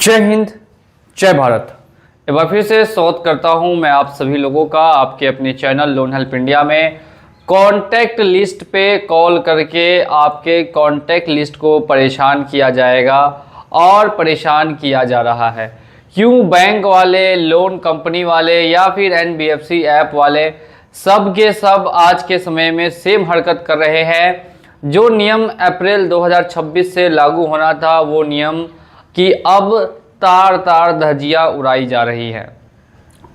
जय हिंद, जय भारत। एक बार फिर से स्वागत करता हूं मैं आप सभी लोगों का आपके अपने चैनल लोन हेल्प इंडिया में। कॉन्टैक्ट लिस्ट पे कॉल करके आपके कॉन्टैक्ट लिस्ट को परेशान किया जाएगा और परेशान किया जा रहा है। क्यों बैंक वाले, लोन कंपनी वाले या फिर NBFC ऐप वाले सब के सब आज के समय में सेम हरकत कर रहे हैं। जो नियम अप्रैल 2026 से लागू होना था वो नियम कि अब तार तार धज्जियां उड़ाई जा रही है।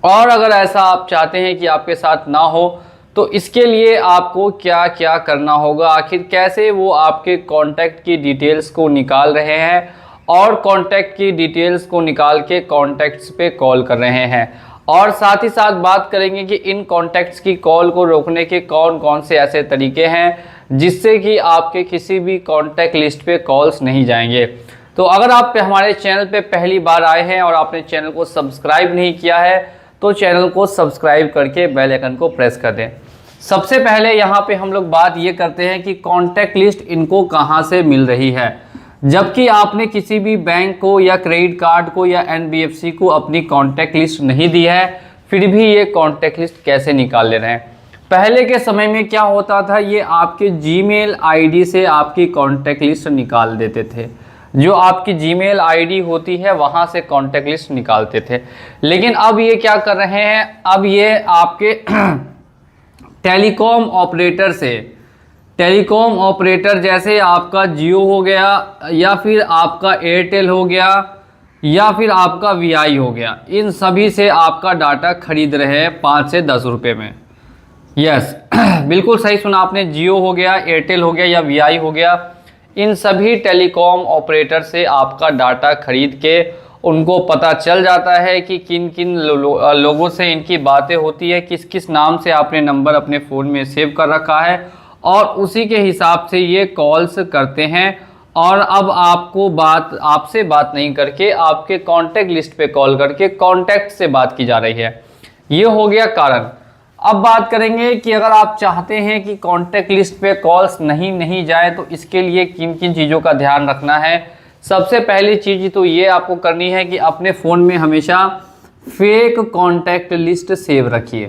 और अगर ऐसा आप चाहते हैं कि आपके साथ ना हो तो इसके लिए आपको क्या क्या करना होगा, आखिर कैसे वो आपके कॉन्टैक्ट की डिटेल्स को निकाल रहे हैं और कॉन्टैक्ट की डिटेल्स को निकाल के कॉन्टैक्ट्स पे कॉल कर रहे हैं। और साथ ही साथ बात करेंगे कि इन कॉन्टैक्ट्स की कॉल को रोकने के कौन कौन से ऐसे तरीके हैं जिससे कि आपके किसी भी कॉन्टैक्ट लिस्ट पे कॉल्स नहीं जाएंगे। तो अगर आप हमारे चैनल पे पहली बार आए हैं और आपने चैनल को सब्सक्राइब नहीं किया है तो चैनल को सब्सक्राइब करके बेल आइकन को प्रेस कर दें। सबसे पहले यहाँ पे हम लोग बात ये करते हैं कि कॉन्टैक्ट लिस्ट इनको कहाँ से मिल रही है। जबकि आपने किसी भी बैंक को या क्रेडिट कार्ड को या NBFC को अपनी कॉन्टैक्ट लिस्ट नहीं दी है, फिर भी ये कॉन्टैक्ट लिस्ट कैसे निकाल ले रहे हैं। पहले के समय में क्या होता था, ये आपके जीमेल ID से आपकी कॉन्टैक्ट लिस्ट निकाल देते थे। जो आपकी जीमेल ID होती है वहाँ से कॉन्टैक्ट लिस्ट निकालते थे। लेकिन अब ये क्या कर रहे हैं, अब ये आपके टेलीकॉम ऑपरेटर से, टेलीकॉम ऑपरेटर जैसे आपका जियो हो गया या फिर आपका एयरटेल हो गया या फिर आपका VI हो गया, इन सभी से आपका डाटा खरीद रहे हैं 5 से 10 रुपये में। यस बिल्कुल सही सुना आपने, जियो हो गया, एयरटेल हो गया या VI हो गया, इन सभी टेलीकॉम ऑपरेटर से आपका डाटा खरीद के उनको पता चल जाता है कि किन किन लोगों से इनकी बातें होती है, किस किस नाम से आपने नंबर अपने फ़ोन में सेव कर रखा है और उसी के हिसाब से ये कॉल्स करते हैं। और अब आपसे बात नहीं करके आपके कॉन्टैक्ट लिस्ट पे कॉल करके कॉन्टैक्ट से बात की जा रही है। ये हो गया कारण। अब बात करेंगे कि अगर आप चाहते हैं कि कॉन्टैक्ट लिस्ट पे कॉल्स नहीं जाए तो इसके लिए किन किन चीज़ों का ध्यान रखना है। सबसे पहली चीज़ तो ये आपको करनी है कि अपने फ़ोन में हमेशा फेक कॉन्टैक्ट लिस्ट सेव रखिए।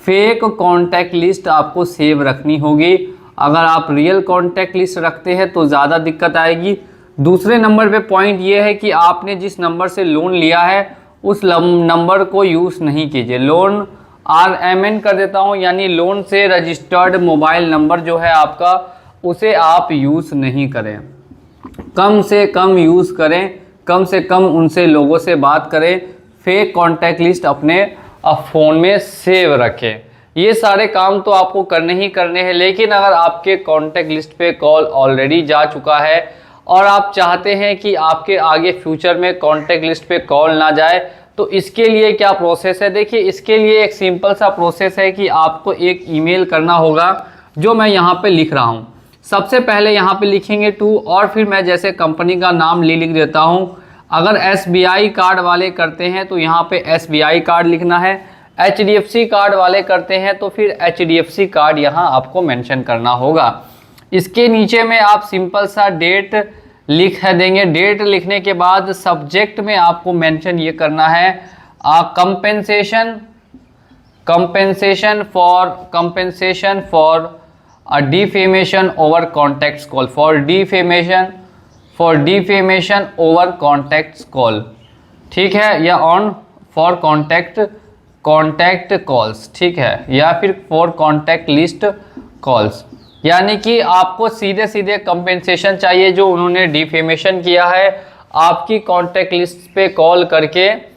फेक कॉन्टैक्ट लिस्ट आपको सेव रखनी होगी। अगर आप रियल कॉन्टैक्ट लिस्ट रखते हैं तो ज़्यादा दिक्कत आएगी। दूसरे नंबर पे पॉइंट ये है कि आपने जिस नंबर से लोन लिया है उस नंबर को यूज़ नहीं कीजिए। लोन RMN कर देता हूँ, यानी लोन से रजिस्टर्ड मोबाइल नंबर जो है आपका, उसे आप यूज़ नहीं करें। कम से कम यूज़ करें, कम से कम उनसे लोगों से बात करें। फेक कॉन्टैक्ट लिस्ट अपने फ़ोन में सेव रखें। ये सारे काम तो आपको करने ही करने हैं। लेकिन अगर आपके कॉन्टैक्ट लिस्ट पे कॉल ऑलरेडी जा चुका है और आप चाहते हैं कि आपके आगे फ्यूचर में कॉन्टैक्ट लिस्ट पे कॉल ना जाए तो इसके लिए क्या प्रोसेस है। देखिए, इसके लिए एक सिंपल सा प्रोसेस है कि आपको एक ईमेल करना होगा, जो मैं यहाँ पे लिख रहा हूँ। सबसे पहले यहाँ पे लिखेंगे टू, और फिर मैं जैसे कंपनी का नाम लिख देता हूँ। अगर SBI कार्ड वाले करते हैं तो यहाँ पे SBI कार्ड लिखना है। HDFC कार्ड वाले करते हैं तो फिर HDFC कार्ड यहाँ आपको मेंशन करना होगा। इसके नीचे में आप सिंपल सा डेट लिख देंगे। डेट लिखने के बाद सब्जेक्ट में आपको मेंशन ये करना है compensation for defamation over contacts call, for defamation over contacts call, ठीक है, या ऑन फॉर कॉन्टैक्ट कॉल्स, ठीक है, या फिर फॉर कॉन्टैक्ट लिस्ट कॉल्स। यानी कि आपको सीधे सीधे कंपेंसेशन चाहिए जो उन्होंने डिफेमेशन किया है आपकी कॉन्टैक्ट लिस्ट पे कॉल करके।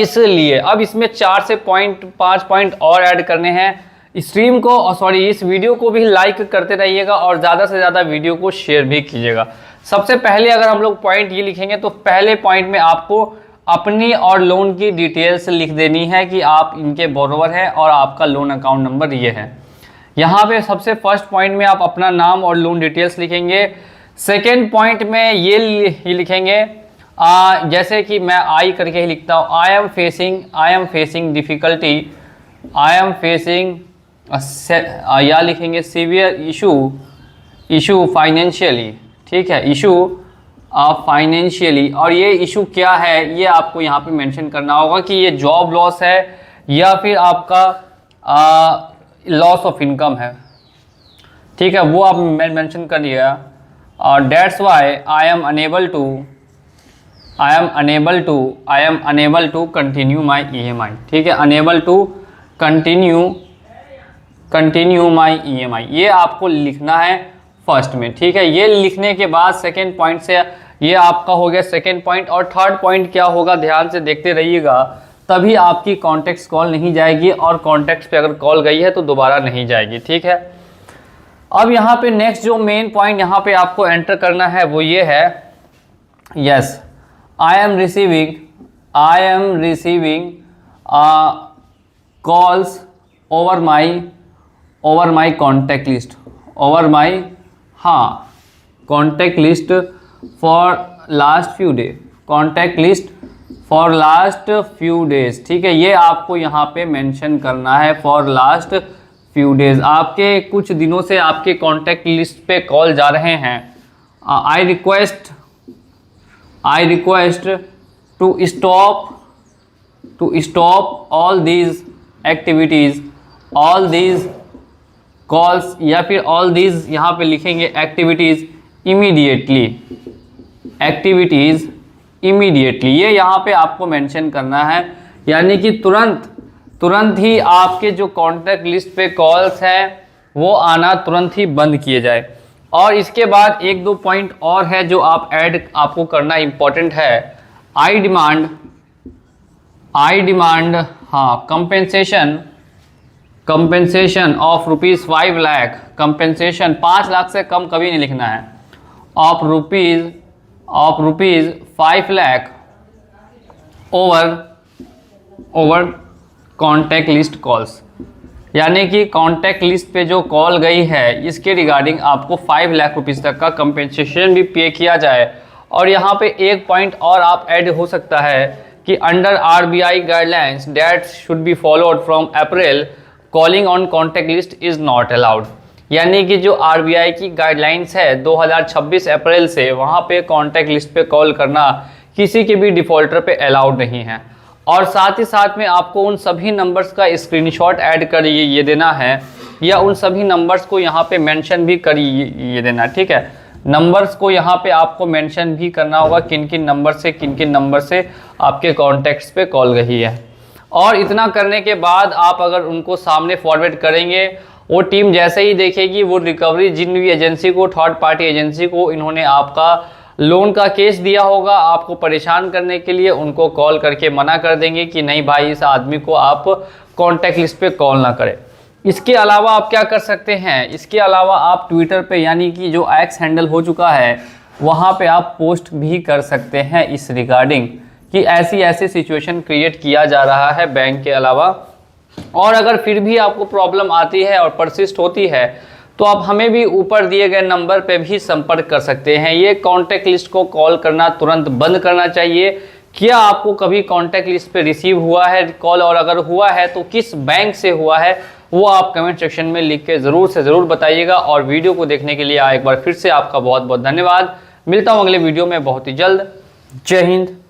इसलिए अब इसमें 4 से 5 पॉइंट और ऐड करने हैं। स्ट्रीम को इस वीडियो को भी लाइक करते रहिएगा और ज़्यादा से ज़्यादा वीडियो को शेयर भी कीजिएगा। सबसे पहले अगर हम लोग पॉइंट ये लिखेंगे तो पहले पॉइंट में आपको अपनी और लोन की डिटेल्स लिख देनी है कि आप इनके बोरोवर हैं और आपका लोन अकाउंट नंबर ये है। यहाँ पे सबसे फर्स्ट पॉइंट में आप अपना नाम और लोन डिटेल्स लिखेंगे। सेकेंड पॉइंट में ये लिखेंगे जैसे कि मैं आई करके ही लिखता हूँ, आई एम फेसिंग डिफ़िकल्टी, या लिखेंगे सीवियर इशू फाइनेंशियली, ठीक है, इशू फाइनेंशियली, और ये इशू क्या है ये आपको यहाँ पे मेंशन करना होगा कि ये जॉब लॉस है या फिर आपका लॉस ऑफ इनकम है, ठीक है, वो आप मेंशन करिएगा। That's why I am unable to continue my EMI, ठीक है, unable to continue my EMI, ये आपको लिखना है फर्स्ट में, ठीक है। ये लिखने के बाद सेकेंड पॉइंट से ये आपका हो गया सेकेंड पॉइंट, और थर्ड पॉइंट क्या होगा ध्यान से देखते रहिएगा, तभी आपकी कॉन्टेक्ट कॉल नहीं जाएगी, और कॉन्टेक्ट पे अगर कॉल गई है तो दोबारा नहीं जाएगी, ठीक है। अब यहाँ पे नेक्स्ट जो मेन पॉइंट यहाँ पे आपको एंटर करना है वो ये है, yes, I am receiving calls over my contact list, contact list for last few days, ठीक है, ये आपको यहाँ पे मेंशन करना है, फॉर लास्ट फ्यू डेज, आपके कुछ दिनों से आपके कॉन्टैक्ट लिस्ट पे कॉल जा रहे हैं। I request to stop all these activities, all these calls, या फिर ऑल दीज यहाँ पे लिखेंगे एक्टिविटीज़ इमीडिएटली, ये यहाँ पे आपको मेंशन करना है, यानी कि तुरंत ही आपके जो कॉन्टैक्ट लिस्ट पे कॉल्स हैं वो आना तुरंत ही बंद किए जाए। और इसके बाद एक दो पॉइंट और है जो आप ऐड आपको करना इम्पोर्टेंट है। आई demand compensation of ₹5 lakh, compensation 5 lakh से कम कभी नहीं लिखना है, of rupees 5 lakh over contact list calls, यानी कि कॉन्टैक्ट लिस्ट पे जो कॉल गई है इसके रिगार्डिंग आपको 5 लाख रुपीज़ तक का कंपेंसेशन भी पे किया जाए। और यहाँ पे एक पॉइंट और आप ऐड हो सकता है कि under RBI guidelines that should be followed from April, calling on contact list is not allowed, यानी कि जो RBI की गाइडलाइंस है 2026 अप्रैल से, वहाँ पे कॉन्टैक्ट लिस्ट पे कॉल करना किसी के भी डिफ़ॉल्टर पे अलाउड नहीं है। और साथ ही साथ में आपको उन सभी नंबर्स का स्क्रीनशॉट ऐड कर ये देना है, या उन सभी नंबर्स को यहाँ पे मेंशन भी कर ये देना, ठीक है। नंबर्स को यहाँ पे आपको मेंशन भी करना होगा किन किन नंबर से आपके कॉन्टैक्ट्स पे कॉल गई है। और इतना करने के बाद आप अगर उनको सामने फॉरवर्ड करेंगे, वो टीम जैसे ही देखेगी वो रिकवरी जिन भी एजेंसी को, थर्ड पार्टी एजेंसी को इन्होंने आपका लोन का केस दिया होगा आपको परेशान करने के लिए, उनको कॉल करके मना कर देंगे कि नहीं भाई इस आदमी को आप कॉन्टैक्ट लिस्ट पे कॉल ना करें। इसके अलावा आप क्या कर सकते हैं, इसके अलावा आप ट्विटर पे, यानी कि जो एक्स हैंडल हो चुका है, वहाँ पे आप पोस्ट भी कर सकते हैं इस रिगार्डिंग कि ऐसी सिचुएशन क्रिएट किया जा रहा है बैंक के अलावा। और अगर फिर भी आपको प्रॉब्लम आती है और परसिस्ट होती है तो आप हमें भी ऊपर दिए गए नंबर पे भी संपर्क कर सकते हैं। ये कॉन्टैक्ट लिस्ट को कॉल करना तुरंत बंद करना चाहिए। क्या आपको कभी कॉन्टैक्ट लिस्ट पे रिसीव हुआ है कॉल, और अगर हुआ है तो किस बैंक से हुआ है, वो आप कमेंट सेक्शन में लिख के ज़रूर से ज़रूर बताइएगा। और वीडियो को देखने के लिए एक बार फिर से आपका बहुत बहुत धन्यवाद। मिलता हूँ अगले वीडियो में बहुत ही जल्द। जय हिंद।